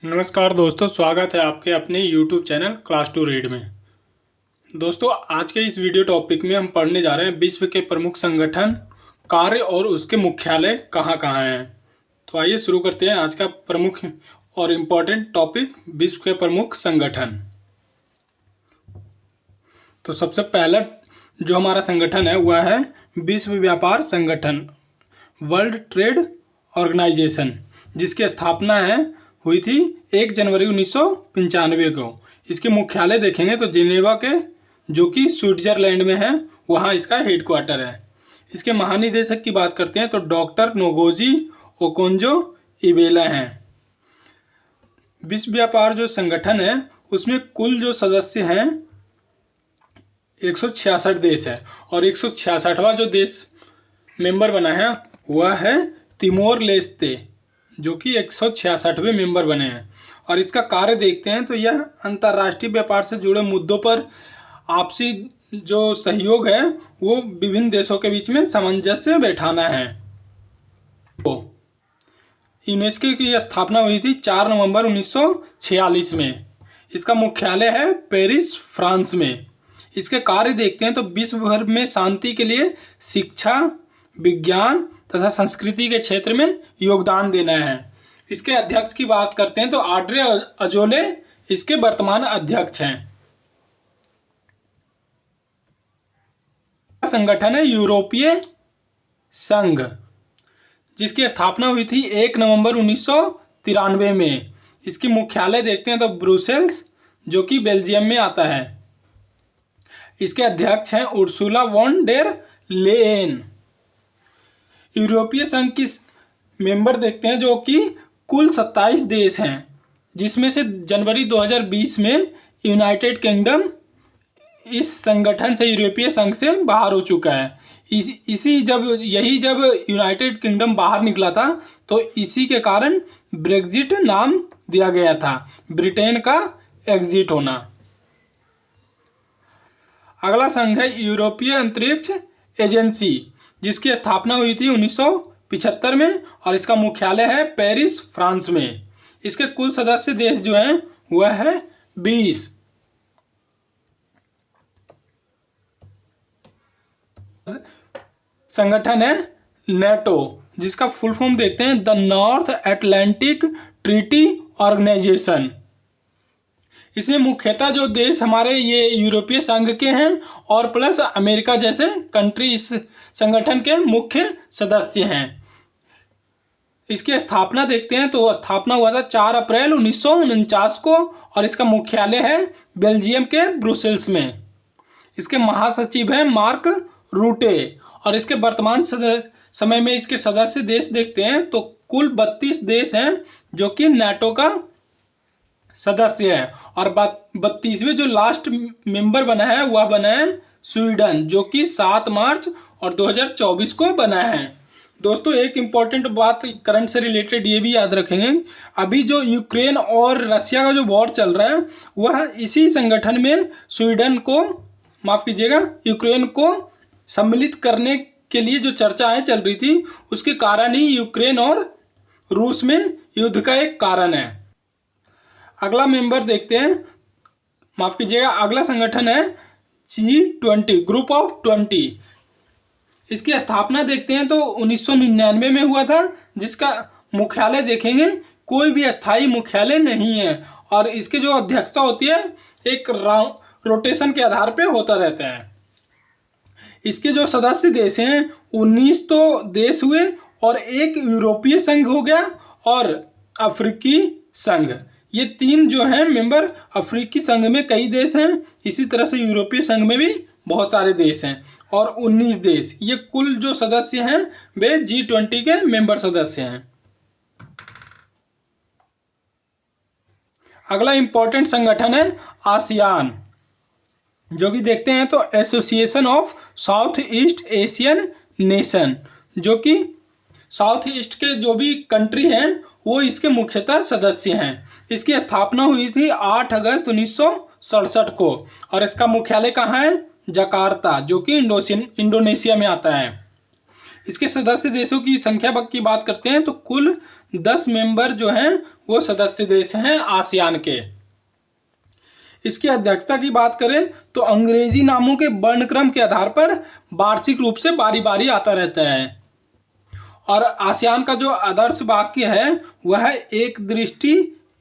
नमस्कार दोस्तों, स्वागत है आपके अपने YouTube channel class to read में। दोस्तों, आज के इस वीडियो टॉपिक में हम पढ़ने जा रहे हैं विश्व के प्रमुख संगठन, कार्य और उसके मुख्यालय कहाँ कहाँ हैं। तो आइए शुरू करते हैं आज का प्रमुख और इम्पोर्टेंट टॉपिक, विश्व के प्रमुख संगठन। तो सबसे पहला जो हमारा संगठन है वह है विश्व व्यापार संगठन, वर्ल्ड ट्रेड ऑर्गेनाइजेशन, जिसकी स्थापना हुई थी 1 जनवरी 1995 को। इसके मुख्यालय देखेंगे तो जिनेवा के, जो कि स्विट्जरलैंड में है, वहाँ इसका हेडक्वार्टर है। इसके महानिदेशक की बात करते हैं तो डॉक्टर नोगोजी ओकोंजो इवेला हैं। विश्व व्यापार जो संगठन है उसमें कुल जो सदस्य हैं 166 देश है, और 166वां जो देश मेंबर बना है वह है तिमोर लेस्ते, जो कि 166वें मेंबर बने हैं। और इसका कार्य देखते हैं तो यह अंतर्राष्ट्रीय व्यापार से जुड़े मुद्दों पर आपसी जो सहयोग है वो विभिन्न देशों के बीच में सामंजस्य बैठाना है। तो यूनेस्को की स्थापना हुई थी 4 नवंबर 1946 में। इसका मुख्यालय है पेरिस, फ्रांस में। इसके कार्य देखते हैं तो विश्व भर में शांति के लिए शिक्षा, विज्ञान तथा संस्कृति के क्षेत्र में योगदान देना है। इसके अध्यक्ष की बात करते हैं तो आड्रे अजोले इसके वर्तमान अध्यक्ष हैं। संगठन है यूरोपीय संघ, जिसकी स्थापना हुई थी 1 नवंबर 1993 में। इसकी मुख्यालय देखते हैं तो ब्रुसेल्स, जो कि बेल्जियम में आता है। इसके अध्यक्ष हैं उर्सुला वॉन डेर लेयेन। यूरोपीय संघ की मेंबर देखते हैं जो कि कुल 27 देश हैं, जिसमें से जनवरी 2020 में यूनाइटेड किंगडम इस संगठन से, यूरोपीय संघ से बाहर हो चुका है। जब यूनाइटेड किंगडम बाहर निकला था तो इसी के कारण ब्रेग्जिट नाम दिया गया था, ब्रिटेन का एग्जिट होना। अगला संघ है यूरोपीय अंतरिक्ष एजेंसी, जिसकी स्थापना हुई थी 1975 में, और इसका मुख्यालय है पेरिस, फ्रांस में। इसके कुल सदस्य देश जो हैं वह है 20। संगठन है नेटो, जिसका फुल फॉर्म देखते हैं the North Atlantic Treaty Organization. इसमें मुख्यतः जो देश हमारे ये यूरोपीय संघ के हैं और प्लस अमेरिका जैसे कंट्री इस संगठन के मुख्य सदस्य हैं। इसकी स्थापना देखते हैं तो स्थापना हुआ था 4 अप्रैल 1949 को, और इसका मुख्यालय है बेल्जियम के ब्रुसेल्स में। इसके महासचिव हैं मार्क रूटे, और इसके वर्तमान समय में इसके सदस्य देश देखते हैं तो कुल 32 देश हैं जो कि नाटो का सदस्य है। और 32वें जो लास्ट मेंबर बना है वह बना है स्वीडन, जो कि 7 मार्च और 2024 को बना है। दोस्तों, एक इम्पॉर्टेंट बात करंट से रिलेटेड ये भी याद रखेंगे, अभी जो यूक्रेन और रशिया का जो वॉर चल रहा है वह इसी संगठन में स्वीडन को, माफ़ कीजिएगा, यूक्रेन को सम्मिलित करने के लिए जो चर्चाएं चल रही थी उसके कारण ही यूक्रेन और रूस में युद्ध का एक कारण है। अगला मेंबर देखते हैं, माफ़ कीजिएगा, अगला संगठन है G20, ग्रुप ऑफ 20। इसकी स्थापना देखते हैं तो 1999 में हुआ था, जिसका मुख्यालय देखेंगे कोई भी अस्थायी मुख्यालय नहीं है, और इसकी जो अध्यक्षता होती है एक रोटेशन के आधार पे होता रहता है। इसके जो सदस्य देश हैं 19 तो देश हुए, और एक यूरोपीय संघ हो गया और अफ्रीकी संघ। ये 3 जो हैं मेंबर, अफ्रीकी संघ में कई देश हैं, इसी तरह से यूरोपीय संघ में भी बहुत सारे देश हैं, और 19 देश, ये कुल जो सदस्य हैं वे G20 के मेंबर सदस्य हैं। अगला इंपॉर्टेंट संगठन है आसियान, जो कि देखते हैं तो association of south east Asian nation, जो कि साउथ ईस्ट के जो भी कंट्री हैं वो इसके मुख्यतः सदस्य हैं। इसकी स्थापना हुई थी 8 अगस्त 1967 को, और इसका मुख्यालय कहाँ है? जकार्ता, जो कि इंडोनेशिया में आता है। इसके सदस्य देशों की संख्या की बात करते हैं तो कुल 10 मेंबर जो हैं वो सदस्य देश हैं आसियान के। इसकी अध्यक्षता की बात करें तो अंग्रेजी नामों के वर्णक्रम के आधार पर वार्षिक रूप से बारी बारी आता रहता है। और आसियान का जो आदर्श वाक्य है वह है एक दृष्टि,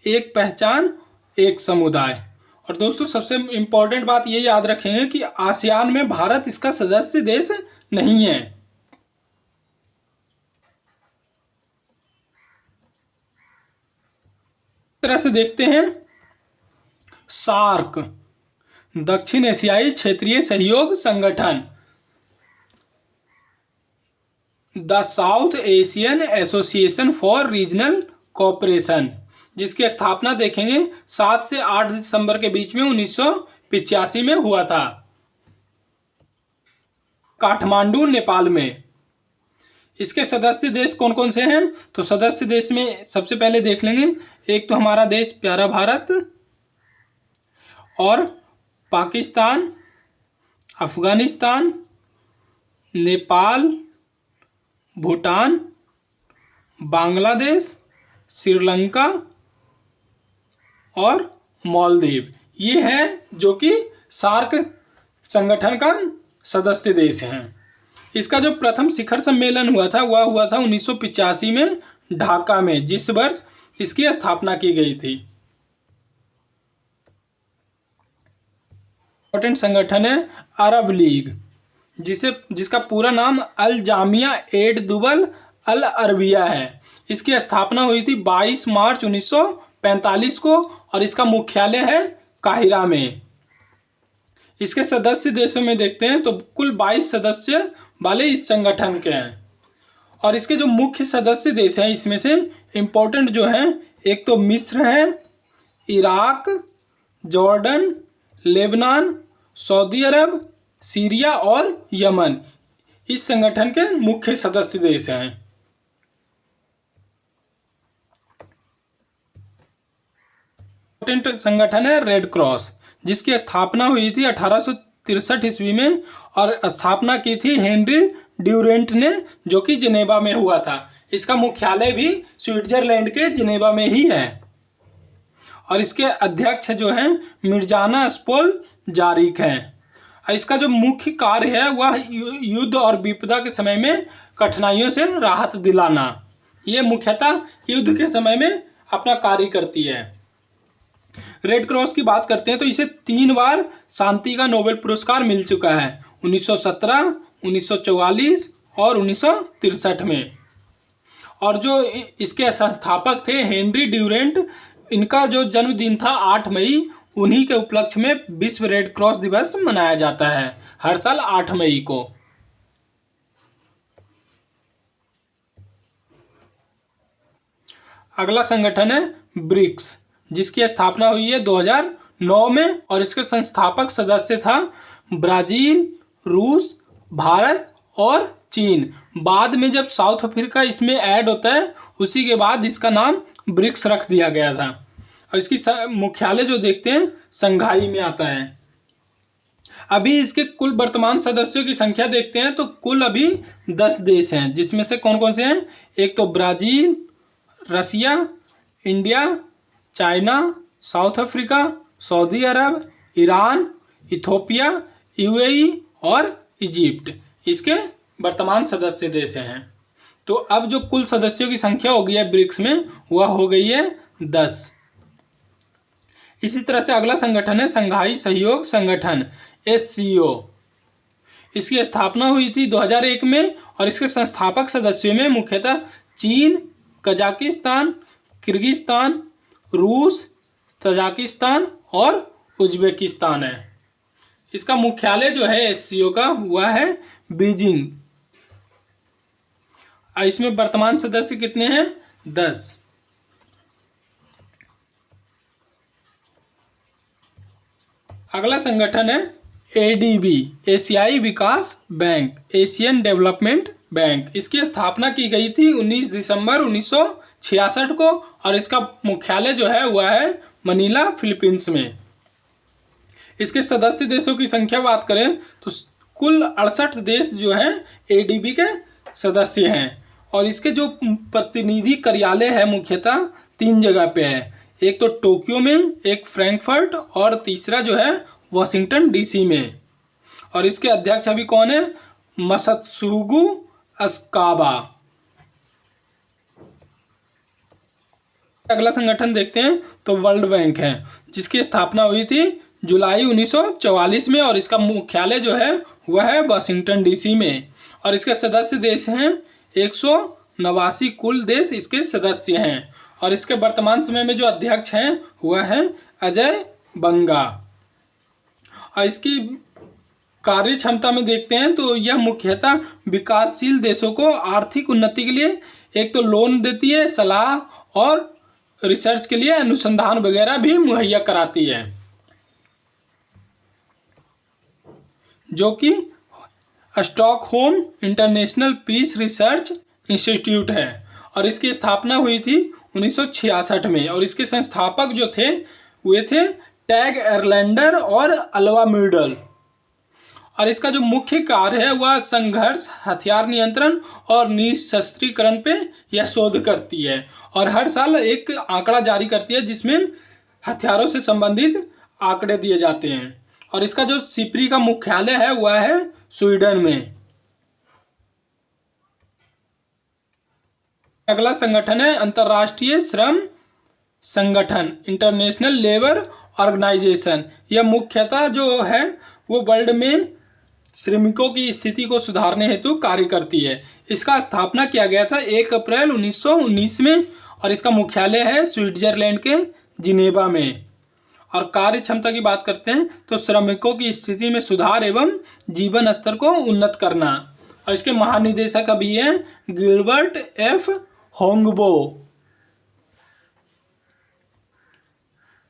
एक पहचान, एक समुदाय। और दोस्तों सबसे इम्पोर्टेंट बात ये याद रखेंगे कि आसियान में भारत इसका सदस्य देश नहीं है। इस तरह से देखते हैं सार्क, दक्षिण एशियाई क्षेत्रीय सहयोग संगठन, the south Asian association for regional cooperation, जिसकी स्थापना देखेंगे 7 से 8 दिसंबर के बीच में 1985 में हुआ था, काठमांडू नेपाल में। इसके सदस्य देश कौन कौन से हैं तो सदस्य देश में सबसे पहले देख लेंगे, एक तो हमारा देश प्यारा भारत, और पाकिस्तान, अफगानिस्तान, नेपाल, भूटान, बांग्लादेश, श्रीलंका और मालदीव, ये हैं जो कि सार्क संगठन का सदस्य देश हैं। इसका जो प्रथम शिखर सम्मेलन हुआ था वह हुआ था 1985 में ढाका में, जिस वर्ष इसकी स्थापना की गई थी। इम्पोर्टेंट संगठन है अरब लीग, जिसका पूरा नाम अल जामिया एड दुबल अल अरबिया है। इसकी स्थापना हुई थी 22 मार्च 1945 को और इसका मुख्यालय है काहिरा में। इसके सदस्य देशों में देखते हैं तो कुल 22 सदस्य वाले इस संगठन के हैं। और इसके जो मुख्य सदस्य देश हैं इसमें से इम्पोर्टेंट जो हैं, एक तो मिस्र है, इराक, जॉर्डन, लेबनान, सऊदी अरब, सीरिया और यमन इस संगठन के मुख्य सदस्य देश हैं। इम्पोर्टेंट संगठन है रेड क्रॉस, जिसकी स्थापना हुई थी 1863 ईस्वी में और स्थापना की थी हेनरी ड्यूरेंट ने, जो कि जिनेवा में हुआ था। इसका मुख्यालय भी स्विट्जरलैंड के जिनेवा में ही है। और इसके अध्यक्ष जो हैं मिर्जाना स्पोल जारिक हैं। इसका जो मुख्य कार्य है वह युद्ध और विपदा के समय में कठिनाइयों से राहत दिलाना, ये मुख्यतः युद्ध के समय में अपना कार्य करती है। रेड क्रॉस की बात करते हैं तो इसे 3 बार शांति का नोबेल पुरस्कार मिल चुका है, 1917, 1944 और 1963 में। और जो इसके संस्थापक थे हेनरी ड्यूरेंट, इनका जो जन्मदिन था 8 मई, उन्हीं के उपलक्ष्य में विश्व रेड क्रॉस दिवस मनाया जाता है हर साल 8 मई को। अगला संगठन है ब्रिक्स, जिसकी स्थापना हुई है 2009 में और इसके संस्थापक सदस्य था ब्राजील, रूस, भारत और चीन। बाद में जब साउथ अफ्रीका इसमें ऐड होता है उसी के बाद इसका नाम ब्रिक्स रख दिया गया था। और इसकी मुख्यालय जो देखते हैं संघाई में आता है। अभी इसके कुल वर्तमान सदस्यों की संख्या देखते हैं तो कुल अभी 10 देश हैं, जिसमें से कौन कौन से हैं, एक तो Brazil, Russia, India, China, South Africa, Saudi Arabia, Iran, Ethiopia, UAE और इजिप्ट इसके वर्तमान सदस्य देश हैं। तो अब जो कुल सदस्यों की संख्या हो गई है ब्रिक्स में वह हो गई है 10। इसी तरह से अगला संगठन है संघाई सहयोग संगठन SCO। इसकी स्थापना हुई थी 2001 में और इसके संस्थापक सदस्यों में मुख्यतः चीन, कजाकिस्तान, किर्गिस्तान, रूस, तजाकिस्तान और उज्बेकिस्तान है। इसका मुख्यालय जो है SCO का वह है बीजिंग। इसमें वर्तमान सदस्य कितने हैं, 10। अगला संगठन है ADB, एशियाई विकास बैंक, एशियन डेवलपमेंट बैंक। इसकी स्थापना की गई थी 19 दिसंबर 1966 को और इसका मुख्यालय जो है वह है मनीला, फिलीपींस में। इसके सदस्य देशों की संख्या बात करें तो कुल 68 देश जो हैं ADB के सदस्य हैं। और इसके जो प्रतिनिधि कार्यालय है मुख्यतः 3 जगह पे है, एक तो टोक्यो में, एक फ्रैंकफर्ट और तीसरा जो है वॉशिंगटन डीसी में। और इसके अध्यक्ष अभी कौन है? मसत्सुगु अस्काबा। अगला संगठन देखते हैं तो वर्ल्ड बैंक है, जिसकी स्थापना हुई थी जुलाई 1944 में और इसका मुख्यालय जो है वह है वाशिंगटन डीसी में। और इसके सदस्य देश हैं 189 कुल देश इसके सदस्य हैं। और इसके वर्तमान समय में जो अध्यक्ष हैं वह है अजय बंगा। और इसकी कार्य क्षमता में देखते हैं तो यह मुख्यतः विकासशील देशों को आर्थिक उन्नति के लिए एक तो लोन देती है, सलाह और रिसर्च के लिए अनुसंधान वगैरह भी मुहैया कराती है, जो कि Stockholm International Peace Research Institute है। और इसकी स्थापना हुई थी 1966 में। और इसके संस्थापक जो थे वे थे टैग एरलैंडर और अल्वा मिडल। और इसका जो मुख्य कार्य है वह संघर्ष, हथियार नियंत्रण और निशस्त्रीकरण पे यह शोध करती है। और हर साल एक आंकड़ा जारी करती है जिसमें हथियारों से संबंधित आंकड़े दिए जाते हैं। और इसका जो सिप्री का मुख्यालय है वह है स्वीडन में। अगला संगठन है अंतर्राष्ट्रीय श्रम संगठन, इंटरनेशनल लेबर ऑर्गेनाइजेशन। यह मुख्यतः जो है वो वर्ल्ड में श्रमिकों की स्थिति को सुधारने हेतु कार्य करती है। इसका स्थापना किया गया था 1 अप्रैल 1919 में और इसका मुख्यालय है स्विट्जरलैंड के जिनेवा में। और कार्य क्षमता की बात करते हैं तो श्रमिकों की स्थिति में सुधार एवं जीवन स्तर को उन्नत करना। और इसके महानिदेशक अभी हैं गिलबर्ट एफ होंगबो।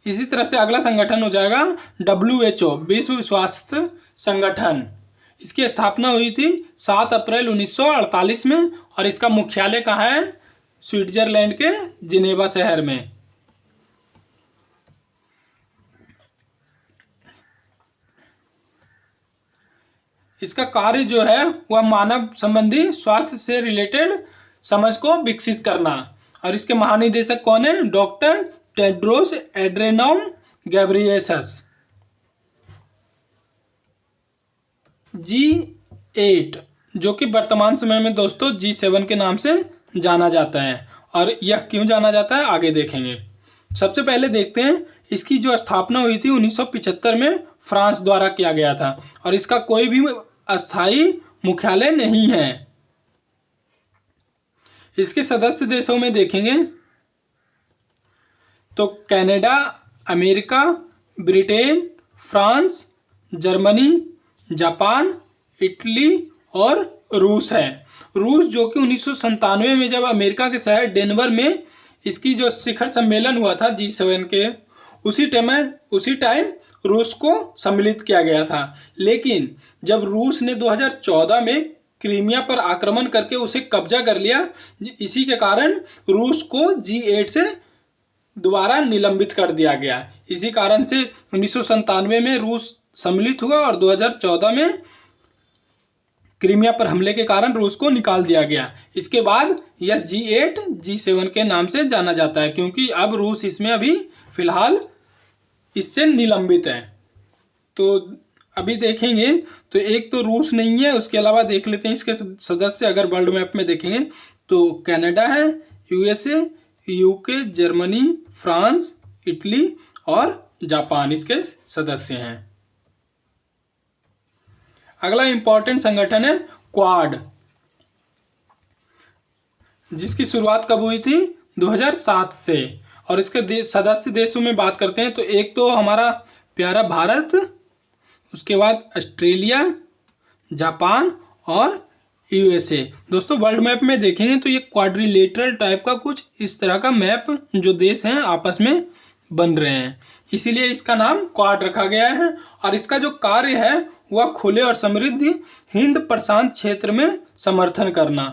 इसी तरह से अगला संगठन हो जाएगा WHO, विश्व स्वास्थ्य संगठन। इसकी स्थापना हुई थी 7 अप्रैल 1948 में और इसका मुख्यालय कहाँ है? स्विट्जरलैंड के जिनेवा शहर में। इसका कार्य जो है वह मानव संबंधी स्वास्थ्य से रिलेटेड समझ को विकसित करना। और इसके महानिदेशक कौन है? Doctor Tedros एड्रेनॉम गैब्रियेसस। G8 जो कि वर्तमान समय में दोस्तों G7 के नाम से जाना जाता है। और यह क्यों जाना जाता है आगे देखेंगे। सबसे पहले देखते हैं इसकी जो स्थापना हुई थी 1975 में फ्रांस द्वारा किया गया था और इसका कोई भी अस्थायी मुख्यालय नहीं है। इसके सदस्य देशों में देखेंगे तो Canada, America, Britain, France, Germany, Japan, Italy और रूस है। रूस जो कि 1997 में जब अमेरिका के शहर डेनवर में इसकी जो शिखर सम्मेलन हुआ था G7 के, उसी टाइम रूस को सम्मिलित किया गया था। लेकिन जब रूस ने 2014 में क्रीमिया पर आक्रमण करके उसे कब्जा कर लिया, इसी के कारण रूस को G8 से दोबारा निलंबित कर दिया गया। इसी कारण से 1997 में रूस सम्मिलित हुआ और 2014 में क्रीमिया पर हमले के कारण रूस को निकाल दिया गया। इसके बाद यह G8 G7 के नाम से जाना जाता है क्योंकि अब रूस इसमें अभी फिलहाल इससे निलंबित है। तो अभी देखेंगे तो एक तो रूस नहीं है, उसके अलावा देख लेते हैं इसके सदस्य। अगर वर्ल्ड मैप में देखेंगे तो कनाडा है, USA, UK, Germany, France, Italy और जापान इसके सदस्य हैं। अगला इंपॉर्टेंट संगठन है क्वाड, जिसकी शुरुआत कब हुई थी? 2007 से। और इसके सदस्य देशों में बात करते हैं तो एक तो हमारा प्यारा भारत, उसके बाद ऑस्ट्रेलिया, जापान और USA। दोस्तों वर्ल्ड मैप में देखेंगे तो ये क्वाड्रिलेटरल टाइप का कुछ इस तरह का मैप जो देश हैं आपस में बन रहे हैं, इसीलिए इसका नाम क्वाड रखा गया है। और इसका जो कार्य है वह खुले और समृद्ध हिंद प्रशांत क्षेत्र में समर्थन करना।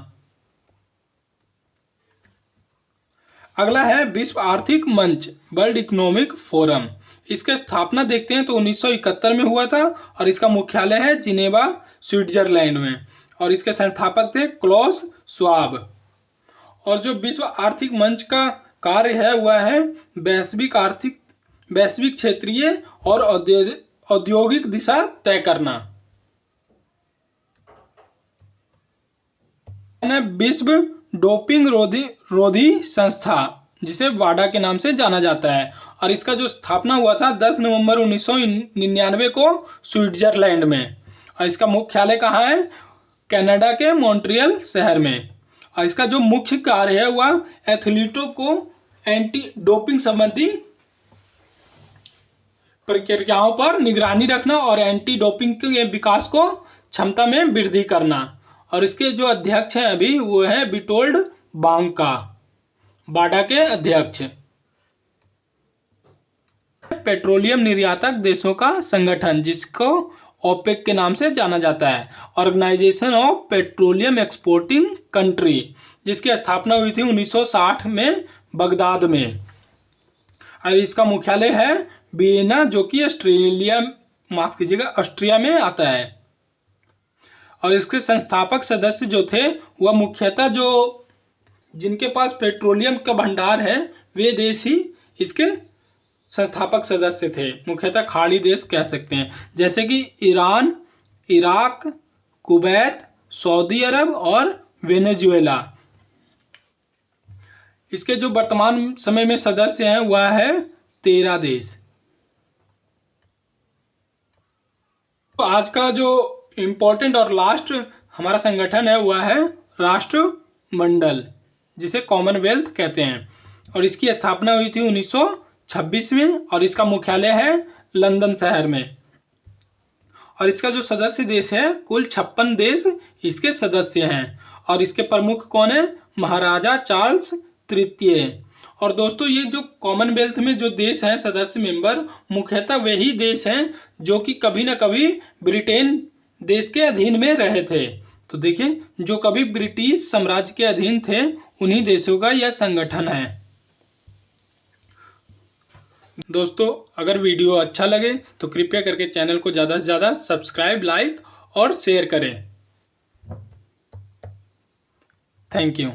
अगला है विश्व आर्थिक मंच, वर्ल्ड इकोनॉमिक फोरम। इसके स्थापना देखते हैं तो 1971 में हुआ था और इसका मुख्यालय है जिनेवा, स्विट्जरलैंड में। और इसके संस्थापक थे क्लॉस श्वाब। और जो विश्व आर्थिक मंच का कार्य है वह है वैश्विक क्षेत्रीय और औद्योगिक दिशा तय करना। विश्व डोपिंग रोधी संस्था, जिसे वाडा के नाम से जाना जाता है, और इसका जो स्थापना हुआ था 10 नवंबर 1999 को स्विट्जरलैंड में। और इसका मुख्यालय कहाँ है? कनाडा के मॉन्ट्रियल शहर में। और इसका जो मुख्य कार्य है वह एथलीटों को एंटी डोपिंग संबंधी प्रक्रियाओं पर निगरानी रखना और एंटी डोपिंग के विकास को क्षमता में वृद्धि करना। और इसके जो अध्यक्ष हैं अभी वो है विटोल्ड बांका, वाडा के अध्यक्ष। पेट्रोलियम निर्यातक देशों का संगठन, जिसको ओपेक के नाम से जाना जाता है, Organization of Petroleum Exporting Country, जिसकी स्थापना हुई थी 1960 में बगदाद में। और इसका मुख्यालय है वियना, जो कि ऑस्ट्रिया में आता है। और इसके संस्थापक सदस्य जो थे वह मुख्यतः जो जिनके पास पेट्रोलियम का भंडार है वे देश ही इसके संस्थापक सदस्य थे। मुख्यतः खाड़ी देश कह सकते हैं, जैसे कि ईरान, इराक, कुवैत, सऊदी अरब और वेनेजुएला। इसके जो वर्तमान समय में सदस्य हैं वह है 13 देश। तो आज का जो इम्पोर्टेंट और लास्ट हमारा संगठन है वह है राष्ट्रमंडल, जिसे कॉमनवेल्थ कहते हैं। और इसकी स्थापना हुई थी 1926 में और इसका मुख्यालय है लंदन शहर में। और इसका जो सदस्य देश है कुल 56 देश इसके सदस्य हैं। और इसके प्रमुख कौन है? महाराजा चार्ल्स तृतीय। और दोस्तों ये जो कॉमनवेल्थ में जो देश हैं सदस्य मेंबर, मुख्यतः वही देश हैं जो कि कभी ना कभी ब्रिटेन देश के अधीन में रहे थे। तो देखिए, जो कभी ब्रिटिश साम्राज्य के अधीन थे उन्हीं देशों का यह संगठन है। दोस्तों अगर वीडियो अच्छा लगे तो कृपया करके चैनल को ज़्यादा से ज़्यादा सब्सक्राइब, लाइक और शेयर करें। Thank you.